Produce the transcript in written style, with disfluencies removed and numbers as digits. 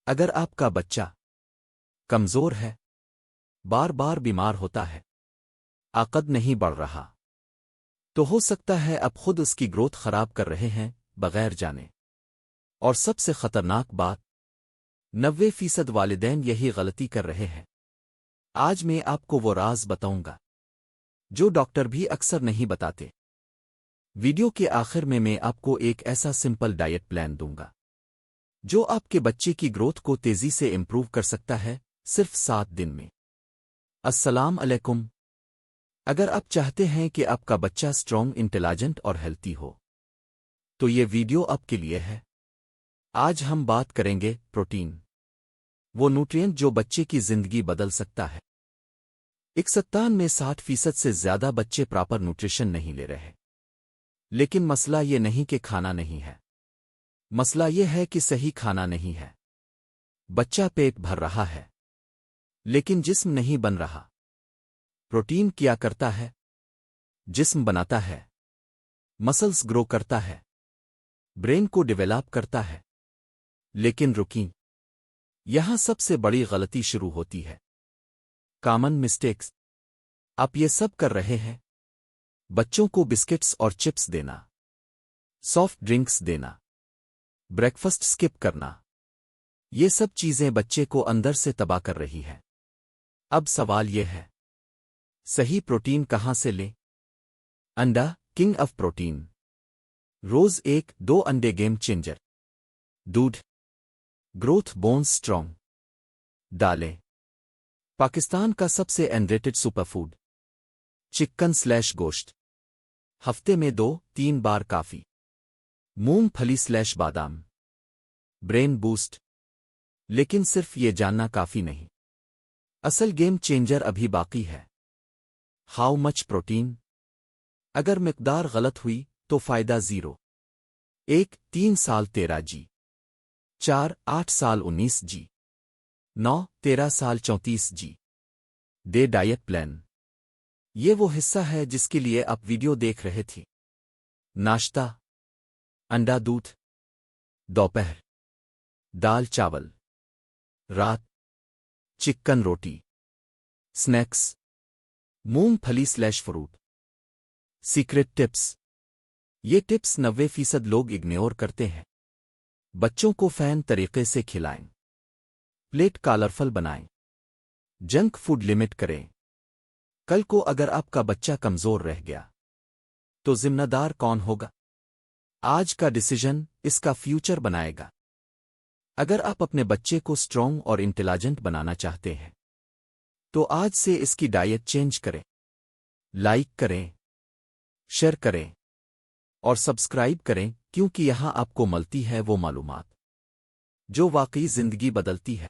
اگر آپ کا بچہ کمزور ہے، بار بار بیمار ہوتا ہے، عقد نہیں بڑھ رہا، تو ہو سکتا ہے اب خود اس کی گروتھ خراب کر رہے ہیں بغیر جانے۔ اور سب سے خطرناک بات، 90% والدین یہی غلطی کر رہے ہیں۔ آج میں آپ کو وہ راز بتاؤں گا جو ڈاکٹر بھی اکثر نہیں بتاتے۔ ویڈیو کے آخر میں آپ کو ایک ایسا سمپل ڈائٹ پلان دوں گا جو آپ کے بچے کی گروتھ کو تیزی سے امپروو کر سکتا ہے، صرف 7 دن میں۔ السلام علیکم۔ اگر آپ چاہتے ہیں کہ آپ کا بچہ اسٹرانگ، انٹیلیجنٹ اور ہیلتھی ہو، تو یہ ویڈیو آپ کے لیے ہے۔ آج ہم بات کریں گے پروٹین، وہ نیوٹرینٹ جو بچے کی زندگی بدل سکتا ہے۔ 61 میں 60% سے زیادہ بچے پراپر نیوٹریشن نہیں لے رہے۔ لیکن مسئلہ یہ نہیں کہ کھانا نہیں ہے، مسئلہ یہ ہے کہ صحیح کھانا نہیں ہے۔ بچہ پیٹ بھر رہا ہے لیکن جسم نہیں بن رہا۔ پروٹین کیا کرتا ہے؟ جسم بناتا ہے، مسلز گرو کرتا ہے، برین کو ڈیولپ کرتا ہے۔ لیکن رکیں، یہاں سب سے بڑی غلطی شروع ہوتی ہے۔ Common mistakes. آپ یہ سب کر رہے ہیں، بچوں کو بسکٹس اور چپس دینا، سافٹ ڈرنکس دینا، بریکفاسٹ سکپ کرنا، یہ سب چیزیں بچے کو اندر سے تباہ کر رہی ہے۔ اب سوال یہ ہے، صحیح پروٹین کہاں سے لیں؟ انڈا، کنگ آف پروٹین۔ روز 1-2 انڈے گیم چینجر۔ دودھ، گروتھ بونز سٹرونگ۔ دالیں، پاکستان کا سب سے انریٹڈ سپر فوڈ۔ چکن/گوشت، ہفتے میں 2-3 بار کافی۔ مونگ پھلی/بادام، برین بوسٹ۔ لیکن صرف یہ جاننا کافی نہیں، اصل گیم چینجر ابھی باقی ہے۔ How much protein? اگر مقدار غلط ہوئی تو فائدہ 0۔ 1 3 سال 13 جی، 4 8 سال 19 جی، 9 13 سال 34 جی۔ ڈے ڈائٹ پلان، یہ وہ حصہ ہے جس کے لیے آپ ویڈیو دیکھ رہے تھے۔ ناشتہ، انڈا دودھ، دوپہر دال چاول، رات چکن روٹی، سنیکس مونگ پھلی/فروٹ۔ سیکرٹ ٹپس، یہ ٹپس 90% لوگ اگنور کرتے ہیں۔ بچوں کو فین طریقے سے کھلائیں، پلیٹ کلرفل بنائیں، جنک فوڈ لمٹ کریں۔ کل کو اگر آپ کا بچہ کمزور رہ گیا تو ذمہ دار کون ہوگا؟ آج کا ڈیسیژن اس کا فیوچر بنائے گا۔ اگر آپ اپنے بچے کو اسٹرانگ اور انٹیلیجنٹ بنانا چاہتے ہیں تو آج سے اس کی ڈائٹ چینج کریں۔ لائک کریں، شیئر کریں اور سبسکرائب کریں، کیونکہ یہاں آپ کو ملتی ہے وہ معلومات جو واقعی زندگی بدلتی ہے۔